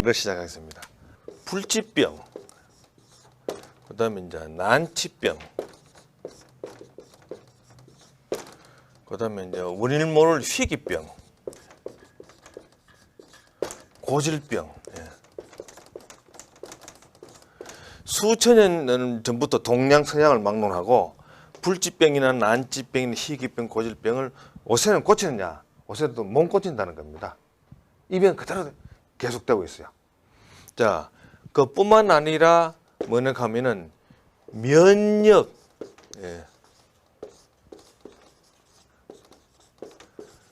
를 시작하겠습니다. 불치병, 그 다음에 이제 난치병, 그 다음에 이제 원인을 모를 희귀병, 고질병. 수천 년 전부터 동양 서양을 막론하고 불치병이나 난치병이나 희귀병, 고질병을 요새는 고치느냐? 요새도 못 고친다는 겁니다. 이 병 그대로 계속되고 있어요. 자, 그뿐만 아니라 뭐냐 하면은 면역,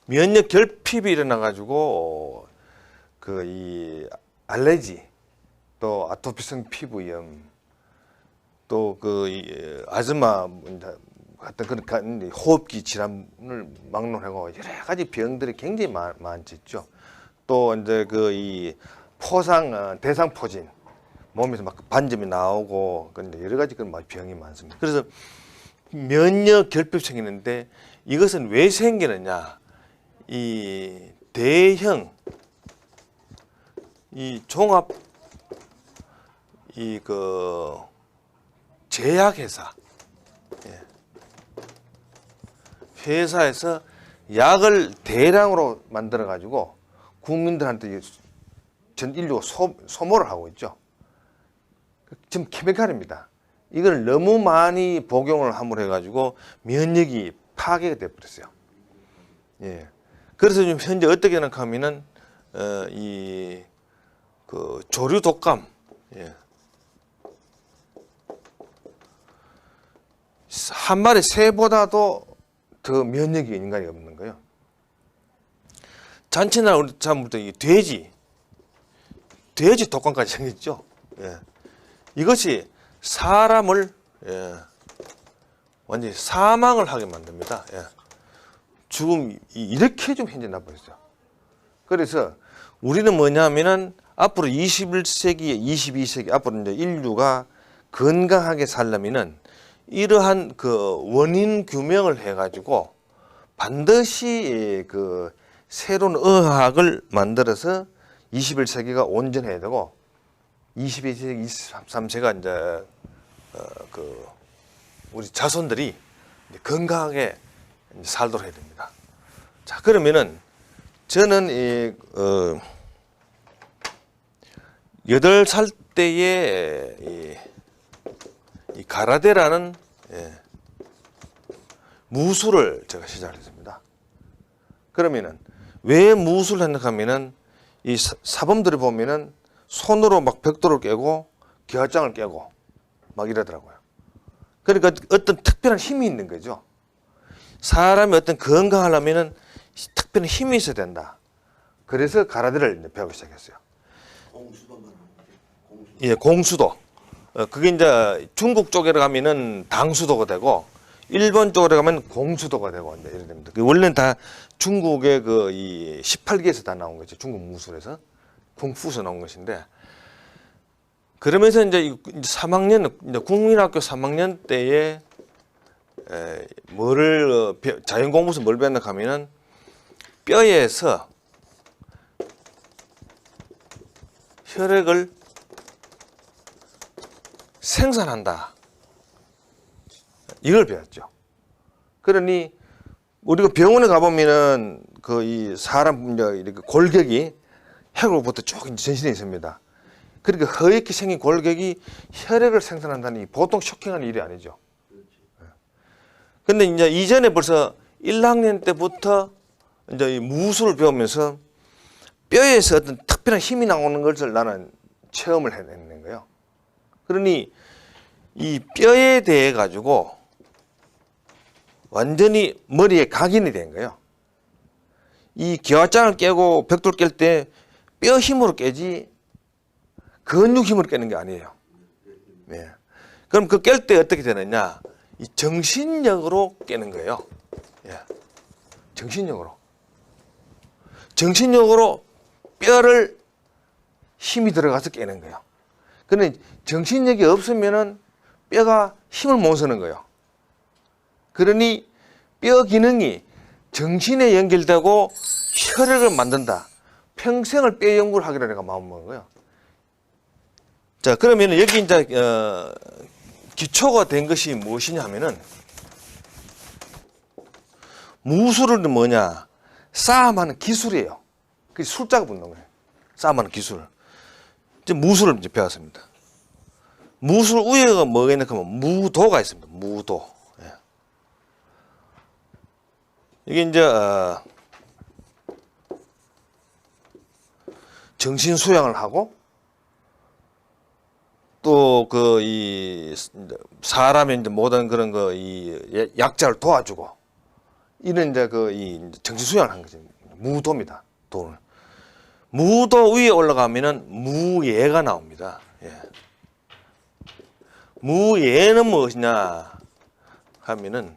면역 결핍이 일어나 가지고 그 이 알레르기, 또 아토피성 피부염, 또 그 아즈마 같은 그런 호흡기 질환을 막론하고 여러 가지 병들이 굉장히 많죠. 또 이제 그 이 포상 대상포진, 몸에서 막 반점이 나오고 근데 여러 가지 그런 병이 많습니다. 그래서 면역 결핍 생기는데 이것은 왜 생기느냐? 이 대형 이 종합 이 그 제약회사 회사에서 약을 대량으로 만들어 가지고 국민들한테 전 인류가 소모를 하고 있죠. 지금 케미칼입니다. 이걸 너무 많이 복용을 함으로 해가지고 면역이 파괴가 되어버렸어요. 예. 그래서 지금 현재 어떻게 하면은 이 그 조류 독감, 한 마리 새보다도 더 면역이 인간이 없는 거예요. 잔치날 우리 잘못해 이 돼지 독감까지 생겼죠. 이것이 사람을 완전히 사망을 하게 만듭니다. 죽음 이렇게 좀 현재 나빠졌어요. 그래서 우리는 뭐냐면은 앞으로 21세기, 22세기 앞으로 이제 인류가 건강하게 살려면은 이러한 그 원인 규명을 해가지고 반드시 그 새로운 의학을 만들어서 21세기가 온전해야 되고 22세기, 23세기가 이제 그 우리 자손들이 건강하게 살도록 해야 됩니다. 자, 그러면은 저는 8살 때에 이 가라데라는 무술을 제가 시작했습니다. 그러면은 왜 무술을 했는가 하면은 이 사범들이 보면은 손으로 막 벽돌을 깨고 기와장을 깨고 막 이러더라고요. 그러니까 어떤 특별한 힘이 있는 거죠. 사람이 어떤 건강하려면은 특별한 힘이 있어야 된다. 그래서 가라데를 배우기 시작했어요. 예, 공수도. 그게 이제 중국 쪽에 가면은 당수도가 되고 일본 쪽으로 가면 공수도가 되고 이제 이래 됩니다. 원래는 다 중국의 그 이 18기에서 다 나온 거죠. 중국 무술에서 궁푸에서 나온 것인데 그러면서 이제 3학년 이제 국민학교 3학년 때에 뭐를 자연공부에서 뭘 배웠나 하면은 뼈에서 혈액을 생산한다. 이걸 배웠죠. 그러니 우리가 병원에 가보면은 그 이 사람 이렇게 골격이 혈액으로부터 쭉 전신에 있습니다. 그러니까 허옇게 생긴 골격이 혈액을 생산한다는 게 보통 쇼킹한 일이 아니죠. 근데 이제 이전에 벌써 1학년 때부터 이제 이 무술을 배우면서 뼈에서 어떤 특별한 힘이 나오는 것을 나는 체험을 해냈는 거예요. 그러니 이 뼈에 대해 가지고 완전히 머리에 각인이 된 거예요. 이 기와장을 깨고 벽돌 깰 때 뼈 힘으로 깨지 근육 힘으로 깨는 게 아니에요. 네. 그럼 그 깰 때 어떻게 되느냐? 이 정신력으로 깨는 거예요. 예. 정신력으로 뼈를 힘이 들어가서 깨는 거예요. 그런데 정신력이 없으면은 뼈가 힘을 못 쓰는 거예요. 그러니 뼈 기능이 정신에 연결되고 혈액을 만든다. 평생을 뼈 연구를 하기로 내가 마음먹은 거예요. 자, 그러면 여기 이제 기초가 된 것이 무엇이냐 하면은 무술은 뭐냐? 싸움하는 기술이에요. 그 술자가 붙는 거예요. 싸움하는 기술. 이제 무술을 이제 배웠습니다. 무술 위에가 뭐가 있나 하면 무도가 있습니다. 무도. 예. 이게 이제 정신 수양을 하고 또 그 이 사람의 이제 모든 그런 거 이 약자를 도와주고 이런 이제 그 이 정신 수양을 한 거죠. 무도입니다. 도는. 무도 위에 올라가면은 무예가 나옵니다. 예. 무예는 무엇이냐 하면은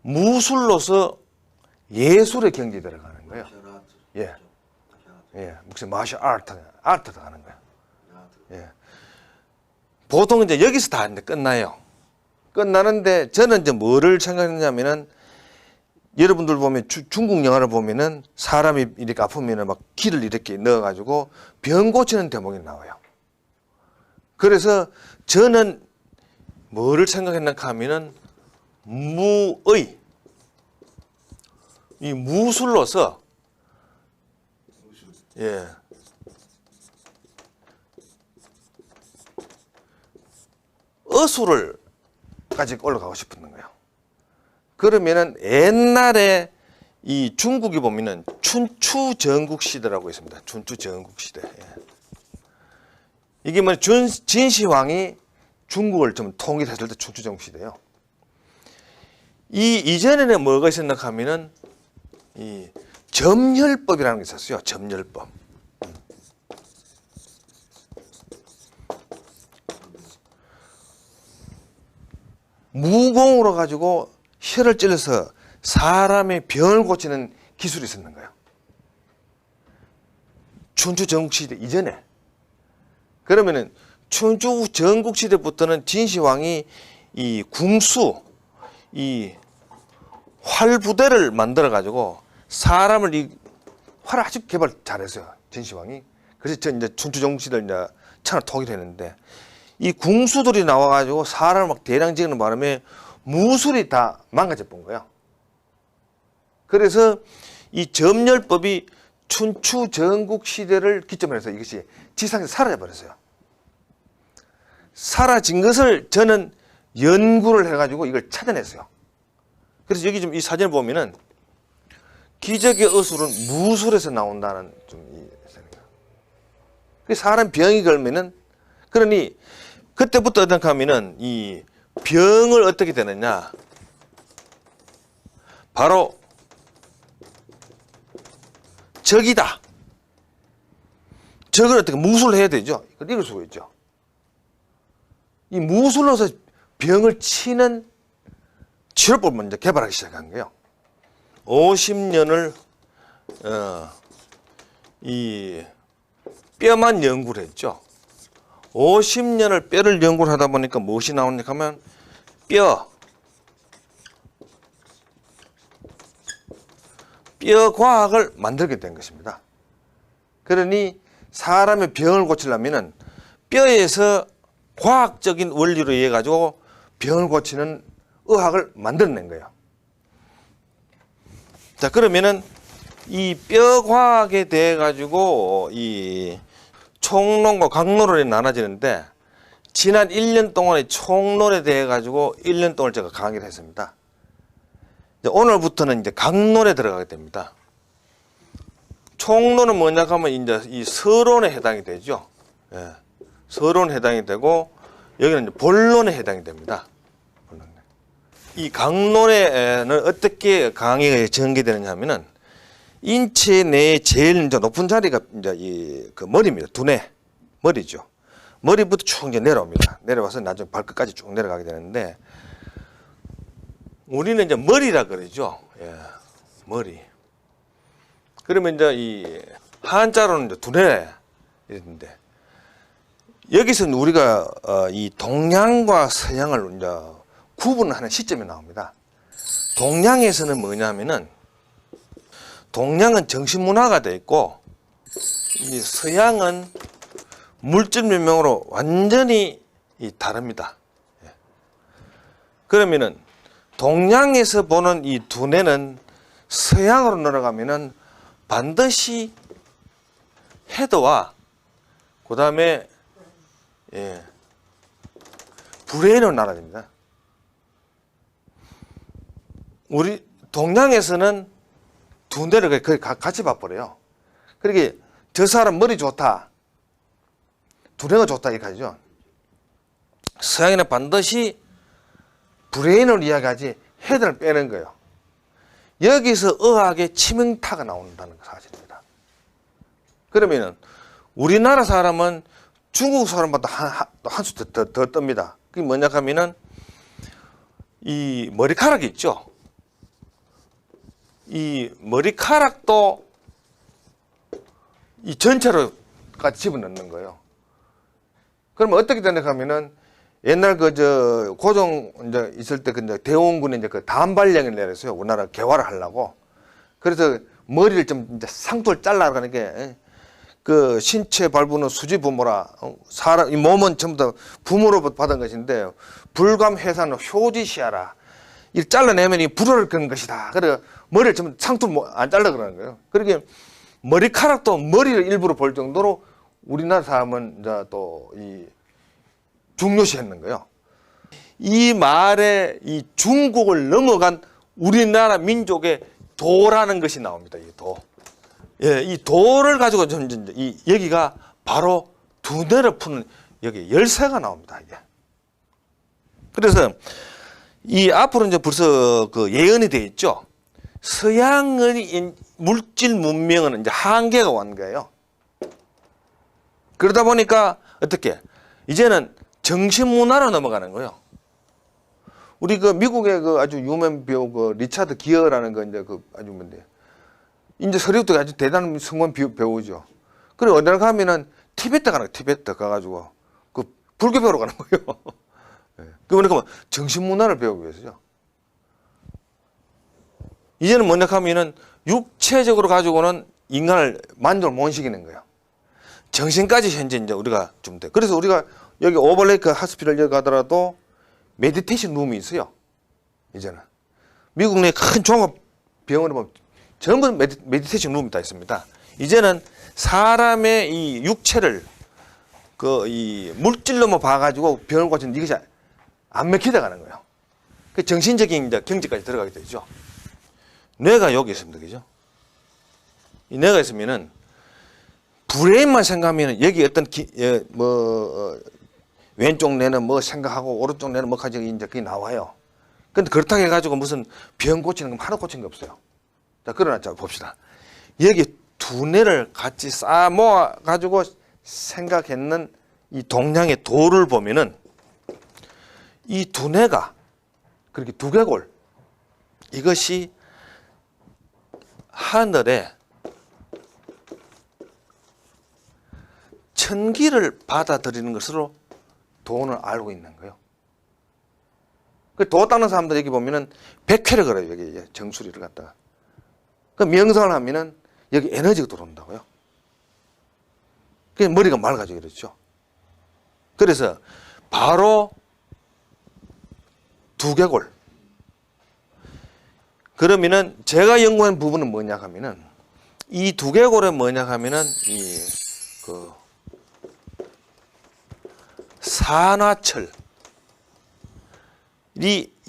무술로서 예술의 경지에 들어가는 거예요. 예. 예. 무슨 마셜 아트 들어가는 거예요. 예. 보통 이제 여기서 다 이제 끝나요. 끝나는데 저는 이제 뭐를 생각했냐면은 여러분들 보면 중국 영화를 보면은 사람이 이렇게 아프면은 막 기를 이렇게 넣어가지고 병 고치는 대목이 나와요. 그래서 저는 뭐를 생각했나 하면은 이 무술로서 예. 어술을까지 올라가고 싶은 거예요. 그러면은 옛날에 이 중국이 보면은 춘추 전국 시대라고 있습니다. 춘추 전국 시대. 예. 이게 뭐 진시황이 중국을 좀 통일했을 때 춘추 전국 시대예요. 이 이전에는 뭐가 있었나 하면은 이 점혈법이라는 게 있었어요. 점혈법. 무공으로 가지고 혀를 찔러서 사람의 병을 고치는 기술이 있었는 거예요. 춘추 전국시대 이전에. 그러면은 춘추 전국시대부터는 진시황이 이 궁수, 이 활부대를 만들어 가지고 사람을 이 활을 아주 개발 잘했어요. 진시황이. 그래서 저 이제 춘추 전국시대를 이제 천하 통일했는데 이 궁수들이 나와 가지고 사람을 막 대량 지르는 바람에 무술이 다 망가져 본 거예요. 그래서 이 점열법이 춘추 전국 시대를 기점으로 해서 이것이 지상에서 사라져 버렸어요. 사라진 것을 저는 연구를 해가지고 이걸 찾아냈어요. 그래서 여기 좀 이 사진을 보면은 기적의 어술은 무술에서 나온다는 좀 이 사람 병이 걸면은 그러니 그때부터 어떻게 하면은 이 병을 어떻게 되느냐 바로 적이다. 적을 어떻게 무술을 해야 되죠. 이걸 이길 수가 있죠. 이 무술로서 병을 치는 치료법을 먼저 개발하기 시작한 거예요. 50년을 이 뼈만 연구를 했죠. 50년을 뼈를 연구를 하다 보니까 무엇이 나오냐 하면 뼈 과학을 만들게 된 것입니다. 그러니 사람의 병을 고치려면 뼈에서 과학적인 원리로 이해 가지고 병을 고치는 의학을 만들어낸 거예요. 자, 그러면은 이 뼈 과학에 대해 가지고 이 총론과 강론으로 나눠지는데 지난 1년 동안의 총론에 대해 가지고 1년 동안 제가 강의를 했습니다. 이제 오늘부터는 이제 강론에 들어가게 됩니다. 총론은 뭐냐 하면 이제 이 서론에 해당이 되죠. 예. 서론에 해당이 되고 여기는 이제 본론에 해당이 됩니다. 이 강론에는 어떻게 강의가 전개되느냐 하면은 인체 내에 제일 이제 높은 자리가 이제 이 그 머리입니다. 두뇌 머리죠. 머리부터 쭉 이제 내려옵니다. 내려와서 나중에 발끝까지 쭉 내려가게 되는데 우리는 이제 머리라 그러죠. 예, 머리. 그러면 이제 이 한자로는 이제 두뇌 이랬는데 여기서는 우리가 이 동양과 서양을 이제 구분하는 시점이 나옵니다. 동양에서는 뭐냐면은 동양은 정신문화가 돼 있고 이 서양은 물질 문명으로 완전히 다릅니다. 그러면은 동양에서 보는 이 두뇌는 서양으로 넘어가면은 반드시 헤드와 그 다음에 브레인으로 나눠집니다. 우리 동양에서는 두뇌를 거의 같이 봐버려요. 그러니까 저 사람 머리 좋다, 두뇌가 좋다 이렇게 하죠. 서양에는 반드시 브레인을 이야기하지 헤드를 빼는 거예요. 여기서 의학의 치명타가 나온다는 사실입니다. 그러면은 우리나라 사람은 중국 사람보다 한 수 더 뜹니다. 그게 뭐냐 하면은 이 머리카락이 있죠. 이 머리카락도 이 전체로 같이 집어넣는 거예요. 그러면 어떻게 되냐 하면은 옛날 고종 이제 있을 때 대원군이 이제 그 단발령을 내렸어요. 우리나라 개화를 하려고. 그래서 머리를 좀 이제 상투를 잘라가는 게 그 신체 발부는 수지 부모라. 사람 이 몸은 전부 다 부모로 받은 것인데 불감회사는 효지시하라. 이 잘라내면 이 불효를 끄는 것이다. 그래 머리를 좀 상투를 안 잘라 그러는 거예요. 그러게 머리카락도 머리를 일부러 볼 정도로 우리나라 사람은 이제 또 이 중요시했는 거예요. 이 말에 이 중국을 넘어간 우리나라 민족의 도라는 것이 나옵니다. 이 도. 예, 이 도를 가지고 이 여기가 바로 두뇌를 푸는 여기 열쇠가 나옵니다. 이게. 그래서 이 앞으로 이제 벌써 그 예언이 되어 있죠. 서양의 물질 문명은 이제 한계가 온 거예요. 그러다 보니까 어떻게 이제는 정신문화로 넘어가는 거예요. 우리 그 미국의 그 아주 유명 배우 그 리차드 기어라는 거 이제 그 아주 뭔데 이제 서리부터 아주 대단한 성공 배우죠. 그리고 어디 가면은 티베트 가는 거예요. 티베트 가가지고 그 불교 배우러 가는 거예요. 그러니까 정신문화를 배우기 위해서죠. 이제는 뭐냐 하면은 육체적으로 가지고는 인간을 만족을 못 시키는 거예요. 정신까지 현재 이제 우리가 좀 돼. 그래서 우리가 여기 오버레이크 하스피tal 여기 가더라도 메디테이션 룸이 있어요. 이제는 미국 내 큰 종합 병원에 보면 전부 메디테이션 룸이 다 있습니다. 이제는 사람의 이 육체를 그 이 물질로만 봐가지고 병을 고치는 이것이 안 맥히다 가는 거예요. 그 정신적인 이제 경지까지 들어가게 되죠. 뇌가 여기 있습니다, 그죠? 이 뇌가 있으면은 브레인만 생각하면 여기 어떤 왼쪽 뇌는 뭐 생각하고 오른쪽 뇌는 뭐 가지고 이제 그게 나와요. 근데 그렇다고 해가지고 무슨 병 고치는 건 하나 고치는 게 없어요. 자, 그러나 자 봅시다. 여기 두 뇌를 같이 쌓아 모아 가지고 생각했는 이 동양의 도를 보면은 이 두 뇌가 그렇게 두개골 이것이 하늘에 천기를 받아들이는 것으로 도를 알고 있는 거예요. 그 도 닦는 사람들 여기 보면은 백회를 걸어요. 여기 정수리를 갖다가. 그 명상을 하면은 여기 에너지가 들어온다고요. 그 머리가 맑아지고 그렇죠. 그래서 바로 두개골. 그러면은 제가 연구한 부분은 뭐냐 하면은 이 두개골은 뭐냐 하면은 이 그 산화철이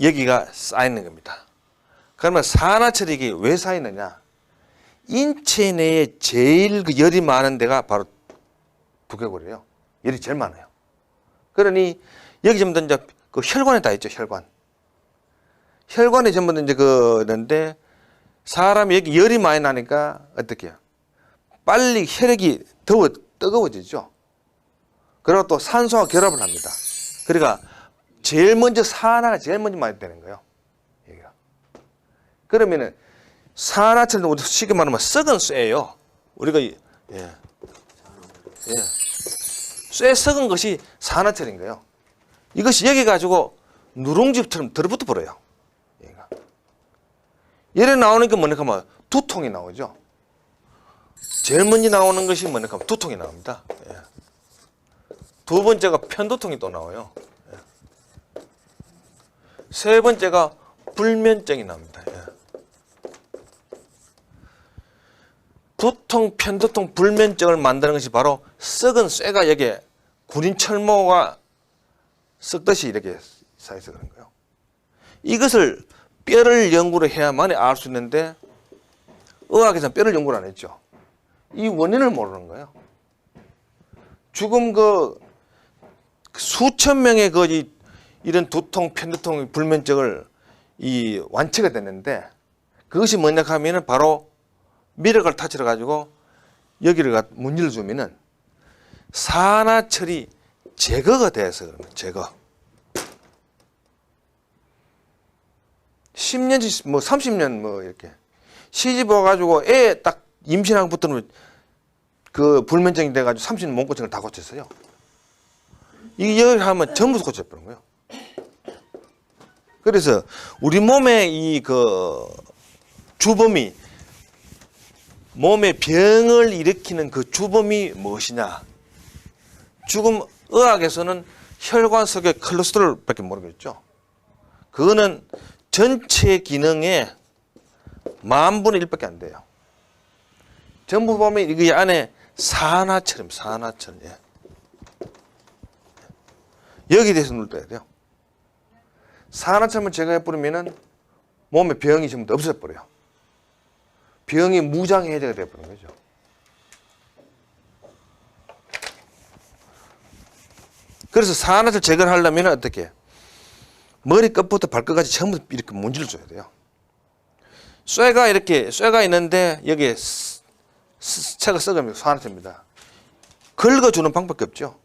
여기가 쌓이는 겁니다. 그러면 산화철이 이게 왜 쌓이느냐? 인체 내에 제일 그 열이 많은 데가 바로 두개골이에요. 열이 제일 많아요. 그러니 여기 전부 다 이제 그 혈관에 다 있죠, 혈관. 혈관이 전부 다 이제 그런데 사람이 여기 열이 많이 나니까 어떻게 해요? 빨리 혈액이 뜨거워지죠. 그리고 또 산소와 결합을 합니다. 그러니까 제일 먼저 산화가 제일 먼저 많이 되는 거예요. 여기가. 그러면은 산화철은 우리 쉽게 말하면 썩은 쇠예요. 우리가 쇠 썩은 것이 산화철인 거예요. 이것이 여기 가지고 누룽지처럼 들어붙어 버려요. 얘가. 얘를 나오니까 뭐냐 하면 두툼 두통이 나오죠. 제일 먼저 나오는 것이 뭐냐 하면 두통이 나옵니다. 예. 두 번째가 편두통이 또 나와요. 예. 세 번째가 불면증이 납니다. 예. 두통, 편두통, 불면증을 만드는 것이 바로 썩은 쇠가 여기에 구린 철모가 썩듯이 이렇게 쌓여서 그런 거예요. 이것을 뼈를 연구를 해야만 알 수 있는데 의학에서는 뼈를 연구를 안 했죠. 이 원인을 모르는 거예요. 지금 그 수천 명의 이런 두통, 편두통, 불면증을 완치가 됐는데 그것이 뭐냐 하면은 바로 미력을 타치러 가지고 여기를 문질러 주면은 산화철이 제거가 돼서 그런 거예요. 제거. 10년, 뭐 30년 뭐 이렇게 시집 와가지고 애 딱 임신하고부터는 그 불면증이 돼가지고 30년 못 고친 걸 다 고쳤어요. 이게 여기 하면 전부 다 고쳐버린 거예요. 그래서 우리 몸의 주범이 몸의 병을 일으키는 그 주범이 무엇이냐? 지금 의학에서는 혈관 속의 콜레스테롤밖에 모르겠죠. 그거는 전체 기능의 10,000분의 1밖에 안 돼요. 전부 보면 이 안에 산화철입니다. 산화철. 예. 여기에 대해서 눈을 떠야 돼요. 산화철을 제거해버리면 몸에 병이 전부 다 없어져버려요. 병이 무장해제가 되어버린 거죠. 그래서 산화철 제거를 하려면 어떻게? 머리 끝부터 발끝까지 전부 이렇게 문질러 줘야 돼요. 쇠가 있는데 여기에 채가 썩으면 산화철입니다. 긁어주는 방법밖에 없죠.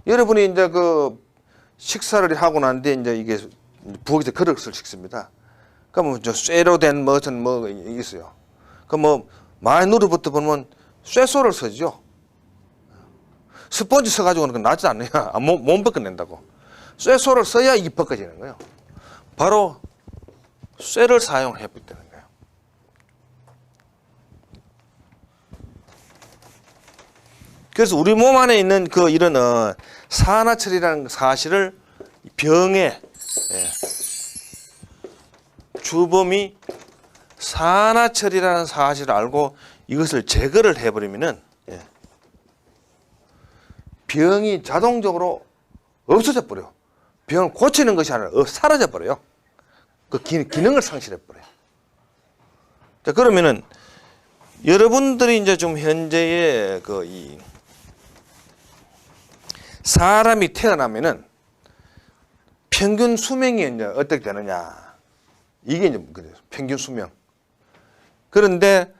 여러분이 이제 그 식사를 하고 난 뒤에 이제 이게 부엌에서 그릇을 씻습니다. 그러면 저 쇠로 된 무슨 뭐 있어요. 그 뭐 많이 누르부터 보면 쇠소를 쓰죠. 스펀지 써가지고는 그 나지 않네요. 못 벗겨낸다고. 쇠소를 써야 이게 벗겨지는 거예요. 바로 쇠를 사용해 버리는 거예요. 그래서 우리 몸 안에 있는 이런 산화철이라는 사실을 병의 주범이 산화철이라는 사실을 알고 이것을 제거를 해버리면은 병이 자동적으로 없어져 버려요. 병을 고치는 것이 아니라 사라져 버려요. 그 기능을 상실해 버려요. 자, 그러면은 여러분들이 이제 좀 현재의 사람이 태어나면은 평균 수명이 이제 어떻게 되느냐. 이게 이제 평균 수명. 그런데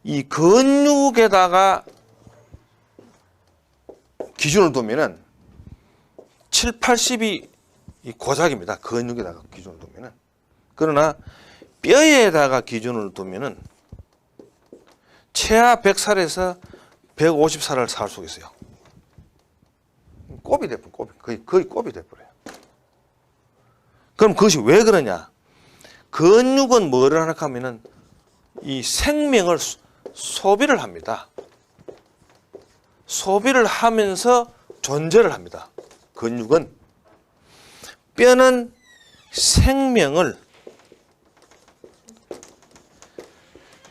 이 근육에다가 기준을 두면은 7, 80이 고작입니다. 근육에다가 기준을 두면은. 그러나 뼈에다가 기준을 두면은 최하 100살에서 150살을 살 수 있어요. 꼽이 돼버려. 거의 꼽이 돼버려요. 그럼 그것이 왜 그러냐? 근육은 뭐를 하나 하면은 이 생명을 소비를 합니다. 소비를 하면서 존재를 합니다. 근육은. 뼈는 생명을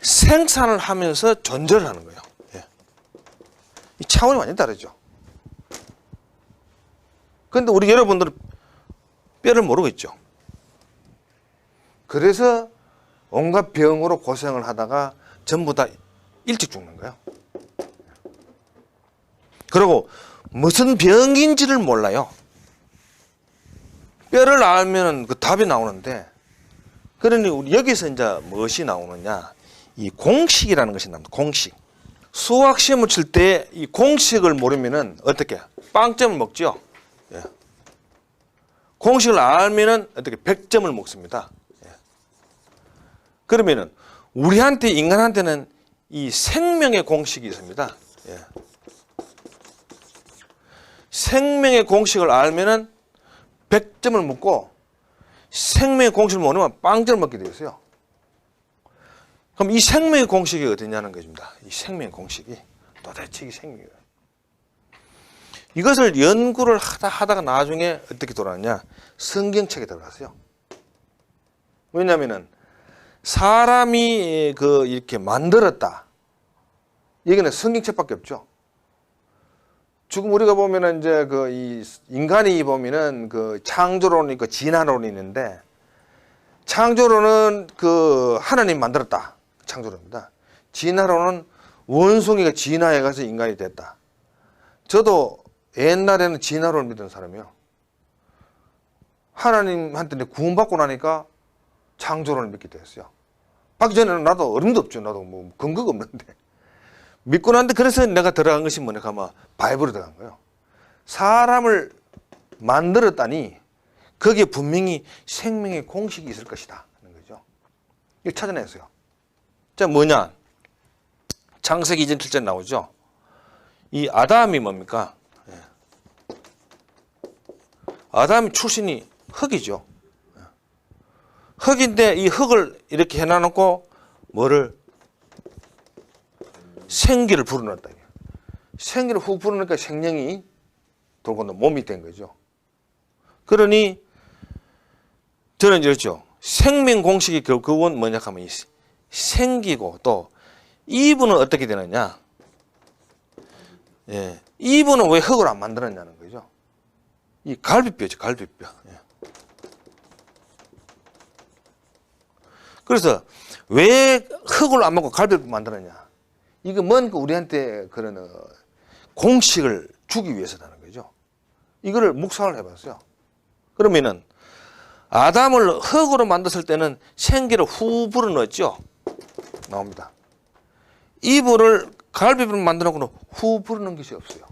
생산을 하면서 존재를 하는 거예요. 예. 이 차원이 완전히 다르죠. 그런데 우리 여러분들은 뼈를 모르고 있죠. 그래서 온갖 병으로 고생을 하다가 전부 다 일찍 죽는 거예요. 그리고 무슨 병인지를 몰라요. 뼈를 알면 그 답이 나오는데, 그러니 우리 여기서 이제 무엇이 나오느냐? 이 공식이라는 것이 나옵니다. 공식. 수학 시험을 칠 때 이 공식을 모르면은 어떻게? 빵점을 먹죠. 예. 공식을 알면은 어떻게? 100점을 먹습니다. 예. 그러면은 우리한테, 인간한테는 이 생명의 공식이 있습니다. 예. 생명의 공식을 알면은 100점을 먹고 생명의 공식을 모르면 빵점을 먹게 되어 있어요. 그럼 이 생명의 공식이 어디냐는 것입니다. 이 생명의 공식이 도대체 이 생명이에요. 이것을 연구를 하다가 나중에 어떻게 돌아왔냐? 성경책에 들어갔어요. 왜냐하면은 사람이 이렇게 만들었다. 이거는 성경책밖에 없죠. 지금 우리가 보면은 이제 이 인간이 보면은 창조론이 있고 진화론이 있는데, 창조론은 하나님 만들었다. 창조론입니다. 진화론은 원숭이가 진화해 가서 인간이 됐다. 저도 옛날에는 진화론을 믿은 사람이요. 하나님한테 구원받고 나니까 창조론을 믿게 됐어요. 받기 전에는 나도 어림도 없죠. 나도 뭐 근거가 없는데. 믿고 난데 그래서 내가 들어간 것이 뭐냐 하면 바이블에 들어간 거예요. 사람을 만들었다니 거기에 분명히 생명의 공식이 있을 것이다 하는 거죠. 이걸 찾아냈어요. 자, 뭐냐? 창세기 2장 7절에 나오죠. 이 아담이 뭡니까? 아담이 출신이 흙이죠. 흙인데 이 흙을 이렇게 해놔놓고 뭐를? 생기를 불어넣었다. 생기를 훅 불어넣으니까 생명이 돌고 몸이 된 거죠. 그러니 저는 이랬죠. 생명 공식이 결국은 뭐냐 하면 생기고, 또 이분은 어떻게 되느냐? 예, 이분은 왜 흙을 안 만들었냐는 거죠. 이 갈비뼈죠, 갈비뼈. 예. 그래서 왜 흙을 안 먹고 갈비뼈를 만들었냐? 이거 뭔가 우리한테 그런 공식을 주기 위해서라는 거죠. 이거를 묵상을 해봤어요. 그러면은 아담을 흙으로 만들었을 때는 생기를 후 불어넣었죠. 나옵니다. 이불을 갈비뼈를 만들어 놓고는 후 불어넣은 것이 없어요.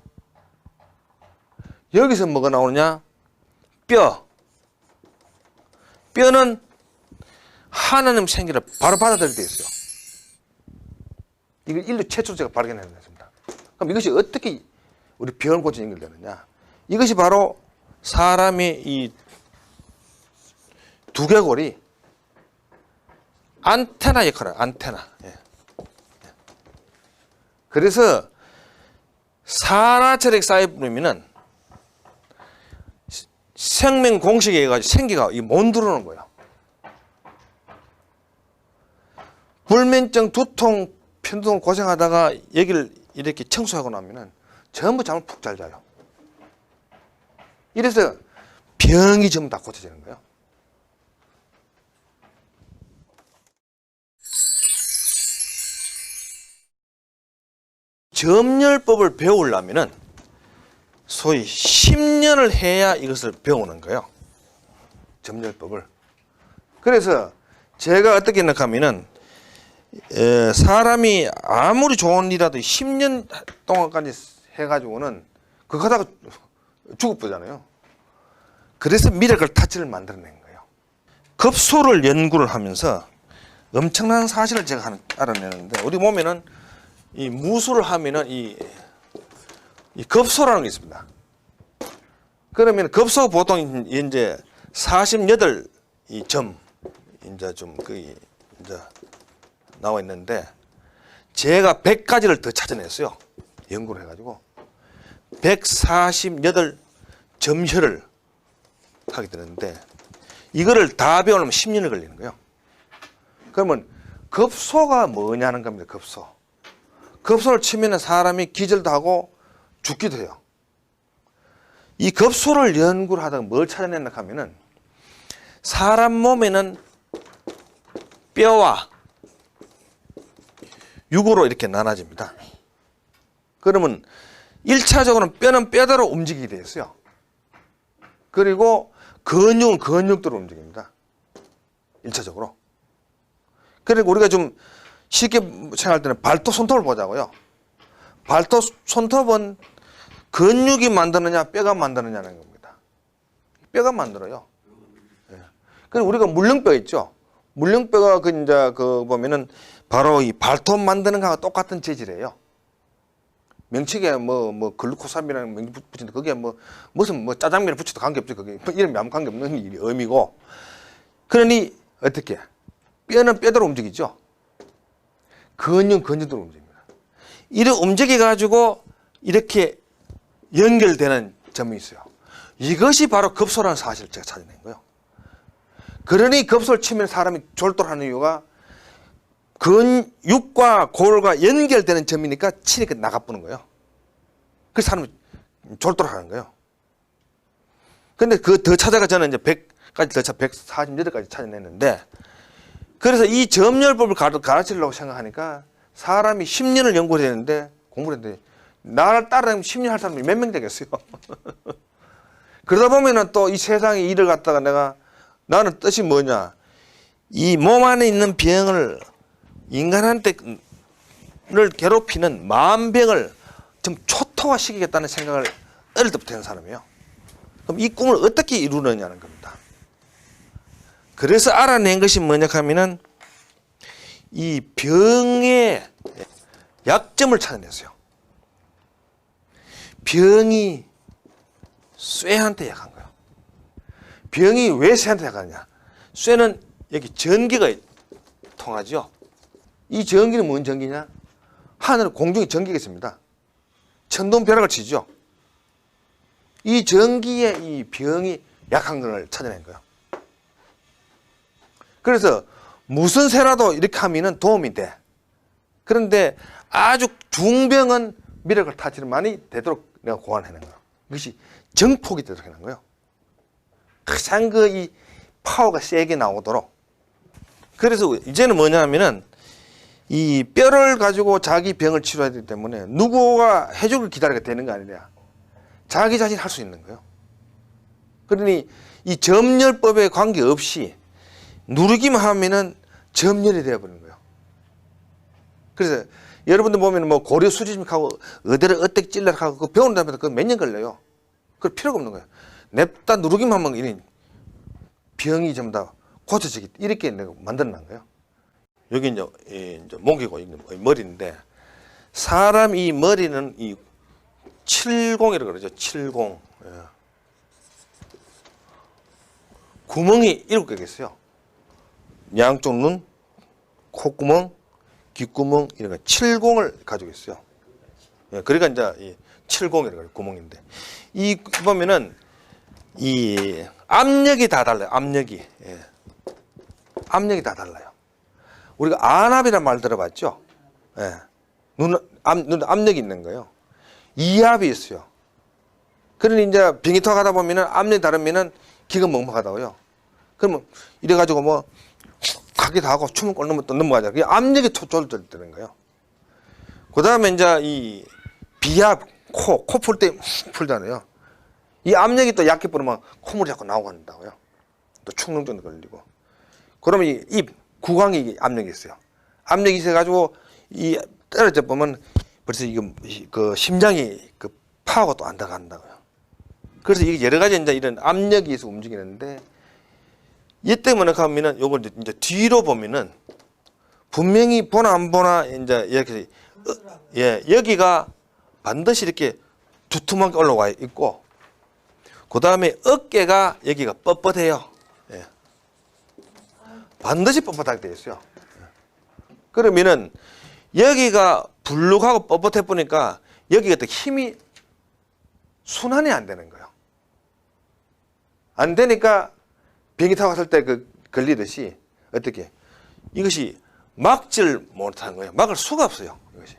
여기서 뭐가 나오느냐? 뼈. 뼈는 하나님 생기를 바로 받아들이게 되어 있어요. 이걸 인류 최초로 제가 발견해냈습니다. 그럼 이것이 어떻게 우리 병을 고치는 연결되느냐? 이것이 바로 사람의 이 두개골이 안테나 역할을, 안테나. 예. 그래서 산화철액 쌓여버리면은 생명 공식에 의해서 생기가 못 들어오는 거예요. 불면증, 두통, 편두통 고생하다가 여기를 이렇게 청소하고 나면은 전부 잠을 푹 잘 자요. 이래서 병이 전부 다 고쳐지는 거예요. 점열법을 배우려면은 소위 10년을 해야 이것을 배우는 거예요. 점열법을. 그래서 제가 어떻게 생각하면은 사람이 아무리 좋은 일이라도 10년 동안까지 해가지고는 그거 하다가 죽어보잖아요. 그래서 미래를 타치를 만들어낸 거예요. 급소를 연구를 하면서 엄청난 사실을 제가 알아내는데, 우리 몸에는 이 무술을 하면은 이 급소라는 게 있습니다. 그러면 급소 보통 이제 48점 이제 좀 이제 나와 있는데, 제가 100가지를 더 찾아냈어요. 연구를 해가지고 148 점혈을 하게 되는데, 이거를 다 배우려면 10년이 걸리는 거예요. 그러면 급소가 뭐냐는 겁니다. 급소. 급소를 치면 사람이 기절도 하고 죽기도 해요. 이 급소를 연구를 하다가 뭘 찾아냈나 하면은, 사람 몸에는 뼈와 육으로 이렇게 나눠집니다. 그러면 1차적으로는 뼈는 뼈대로 움직이게 되어 있어요. 그리고 근육은 근육대로 움직입니다. 1차적으로. 그리고 우리가 좀 쉽게 생각할 때는 발톱, 손톱을 보자고요. 발톱, 손톱은 근육이 만드느냐 뼈가 만드느냐는 겁니다. 뼈가 만들어요. 예. 그리고 우리가 물렁뼈 있죠. 물렁뼈가 이제 보면은 바로 이 발톱 만드는 거하고 똑같은 재질이에요. 명칭에 뭐 글루코삼이라는 명칭 붙이는데, 그게 무슨 짜장면을 붙여도 관계없죠. 그게 이름이 아무 관계없는 의미고. 그러니 어떻게? 뼈는 뼈대로 움직이죠. 근육으로 움직입니다. 이렇게 움직여가지고 이렇게 연결되는 점이 있어요. 이것이 바로 급소라는 사실을 제가 찾아낸 거예요. 그러니 급소를 치면 사람이 졸도하는 이유가 근육과 골과 연결되는 점이니까 치니까 나가쁘는 거예요. 그래서 사람이 졸도하는 거예요. 근데 그 더 찾아가 저는 이제 100까지 더 148까지 찾아냈는데, 그래서 이 점열법을 가르치려고 생각하니까 사람이 10년을 연구를 했는데, 공부를 했는데, 나를 따라다니면 10년 할 사람이 몇 명 되겠어요. 그러다 보면은 또 이 세상의 일을 갖다가 나는 뜻이 뭐냐. 이 몸 안에 있는 병을, 인간한테를 괴롭히는 마음병을 좀 초토화시키겠다는 생각을 어릴 때부터 한 사람이에요. 그럼 이 꿈을 어떻게 이루느냐는 겁니다. 그래서 알아낸 것이 뭐냐 하면은 이 병의 약점을 찾아냈어요. 병이 쇠한테 약한 거예요. 병이 왜 쇠한테 약하냐? 쇠는 여기 전기가 통하죠. 이 전기는 뭔 전기냐? 하늘 공중에 전기가 있습니다. 천둥벼락을 치죠. 이 전기에 이 병이 약한 걸 찾아낸 거예요. 그래서 무슨 새라도 이렇게 하면은 도움이 돼. 그런데 아주 중병은 미라클 타치를 많이 되도록 내가 고안해낸 거예요. 이것이 정폭이 되도록 해낸 거예요. 가장 이 파워가 세게 나오도록. 그래서 이제는 뭐냐 하면은 이 뼈를 가지고 자기 병을 치료해야 되기 때문에 누구가 해주길 기다려야 되는 거 아니냐. 자기 자신 할 수 있는 거예요. 그러니 이 점열법에 관계없이 누르기만 하면은 점열이 되어버리는 거예요. 그래서 여러분들 보면 뭐 고려 수지심하고 어디를 어떻게 찔러하고 그 병원 다니면 그 몇 년 걸려요. 그럴 필요가 없는 거예요. 냅다 누르기만 하면 이런 병이 전부 다 고쳐지기 이렇게 내가 만들어낸 거예요. 여기 이제 목이고 머리인데 사람 이 머리는 이 70이라고 그러죠. 70. 예. 구멍이 7개가 있어요. 양쪽 눈, 콧구멍, 귓구멍 이런 70을 가지고 있어요. 예. 그러니까 이제 이 70이라고 해요. 구멍인데 이 보면은 이 압력이 다 달라요. 압력이. 예. 압력이 다 달라요. 우리가 안압이라는 말 들어봤죠? 예. 눈 압력이 있는 거예요. 이압이 있어요. 그러니 이제 비행기 타고 가다 보면은 압력이 다르면은 기가 먹먹하다고요. 그러면 이래가지고 뭐 가기도 하고 춤을 꼴 또 넘어가자. 그게 압력이 조절되는 거예요. 그 다음에 이제 이 비압, 코 풀 때 풀잖아요. 이 압력이 또 약해 버리면 콧물이 자꾸 나오고 한다고요. 또 축농증도 걸리고. 그러면 이 입, 구강이 압력이 있어요. 압력이 있어가지고 이 떨어져 보면 벌써 이거 그 심장이 그 파워가 또 안 들어간다고요. 그래서 이게 여러 가지 이제 이런 압력이 있어 움직이는데 이 때문에 가면은 요걸 이제 뒤로 보면은 분명히 보나 안 보나 이제 이렇게 예 여기가 반드시 이렇게 두툼하게 올라와 있고 그 다음에 어깨가 여기가 뻣뻣해요. 예. 반드시 뻣뻣하게 되어 있어요. 그러면은 여기가 불룩하고 뻣뻣해 보니까 여기가 또 힘이 순환이 안 되는 거예요. 안 되니까 비행기 타고 갔을 때 그 걸리듯이 어떻게 이것이 막질 못하는 거예요. 막을 수가 없어요. 이것이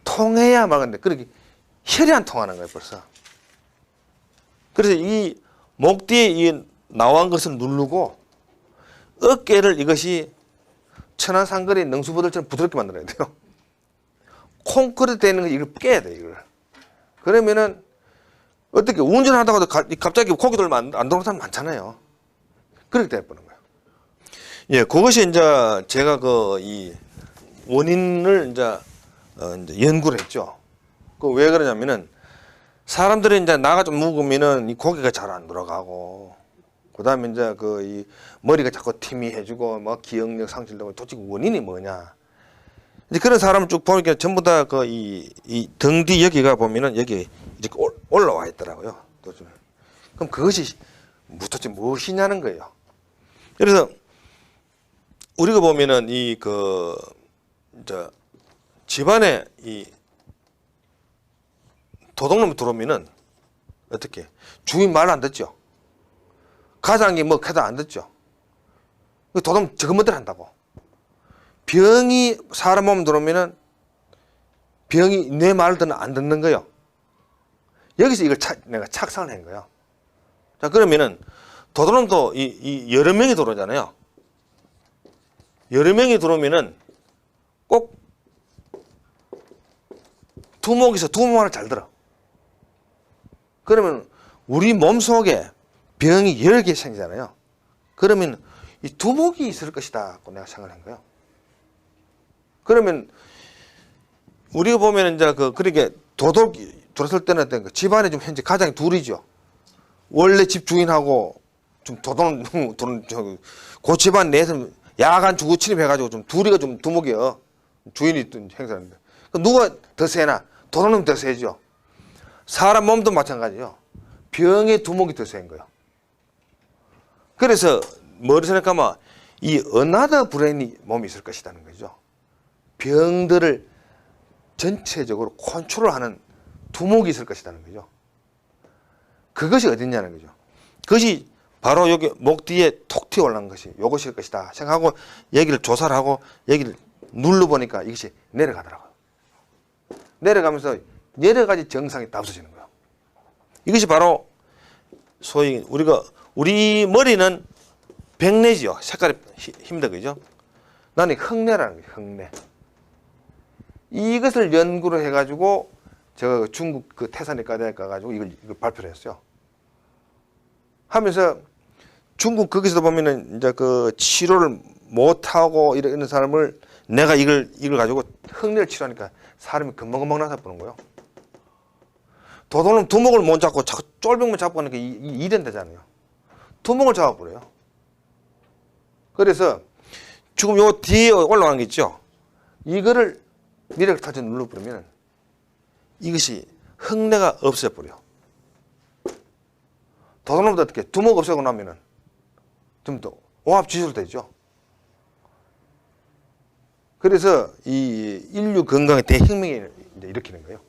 통해야 막는데 그렇게 혈이 안 통하는 거예요. 벌써. 그래서 이 목 뒤에 이 나온 것을 누르고 어깨를 이것이 천하상거리 능수보들처럼 부드럽게 만들어야 돼요. 콘크리트 되는 거 이걸 깨야 돼 이걸. 그러면은 어떻게 운전하다가도 갑자기 고기 돌면 안 돌아오는 사람 많잖아요. 그렇게 돼버리는 거예요. 예, 그것이 이제 제가 그 이 원인을 이제 연구를 했죠. 그 왜 그러냐면은 사람들이 이제 나가 좀 묵으면은 이 고기가 잘 안 돌아가고 그다음에 이제 그 이 머리가 자꾸 티미해지고 뭐 기억력 상실되고 도대체 원인이 뭐냐. 이제 그런 사람을 쭉 보니까 전부 다 그 이 등 뒤 여기가 보면은 여기 이렇게 올라와 있더라고요. 그럼 그것이 도대체 무엇이냐는 거예요. 그래서 우리가 보면은 이 그 저 집안에 이 도둑놈이 들어오면은 어떻게 주인 말 안 듣죠. 가장이 뭐 해도 안 듣죠. 도둑 저것 멋대로 한다고. 병이 사람 몸 들어오면은 병이 내 말을 듣는 안 듣는 거요. 여기서 이걸 내가 착상을 한 거예요. 자, 그러면은 도둑놈도 이 여러 명이 들어오잖아요. 여러 명이 들어오면은 꼭 두목에서 두목 말을 잘 들어. 그러면 우리 몸 속에 병이 10개 생기잖아요. 그러면 이 두목이 있을 것이다 고 내가 생각을 한 거예요. 그러면 우리가 보면 이제 그렇게 도둑이 들었을 때는 그 집안에 좀 현재 가장이 둘이죠. 원래 집 주인하고 좀 그 집안 내에서 야간 주거 침입해가지고 좀 둘이가 좀 두목이요. 주인이 행사하는데. 누가 더 세나? 도둑놈이 더 세죠. 사람 몸도 마찬가지죠. 병의 두목이 더 센 거예요. 그래서 뭐를 생각하면 이 어나더 브레인이 몸이 있을 것이라는 거죠. 병들을 전체적으로 컨트롤하는 두목이 있을 것이라는 거죠. 그것이 어딨냐는 거죠. 그것이 바로 여기 목 뒤에 톡 튀어 올라간 것이 요것일 것이다 생각하고 얘기를 조사를 하고 얘기를 눌러보니까 이것이 내려가더라고요. 내려가면서 여러 가지 증상이 다 없어지는 거예요. 이것이 바로 소위 우리 머리는 백내지요. 색깔이 힘든 거죠. 나는 흑내라는 거예요. 흑내. 이것을 연구를 해가지고 제가 중국 그 태산의과대에 가가지고 이걸 발표를 했어요. 하면서 중국 거기서도 보면은 이제 그 치료를 못하고 이런 사람을 내가 이걸 가지고 흑내를 치료하니까 사람이 금방금방 나서 보는 거예요. 도둑놈 두목을 못 잡고 자꾸 쫄병만 잡고 하니까 이된다잖아요. 두목을 잡아버려요. 그래서 지금 요 뒤에 올라간 게 있죠. 이거를 미래를 타지 눌러버리면 이것이 흑내가 없애버려. 도둑놈도 어떻게 두목 없애고 나면은 좀 더 오합지졸 되죠. 그래서 이 인류 건강의 대혁명을 이제 일으키는 거예요.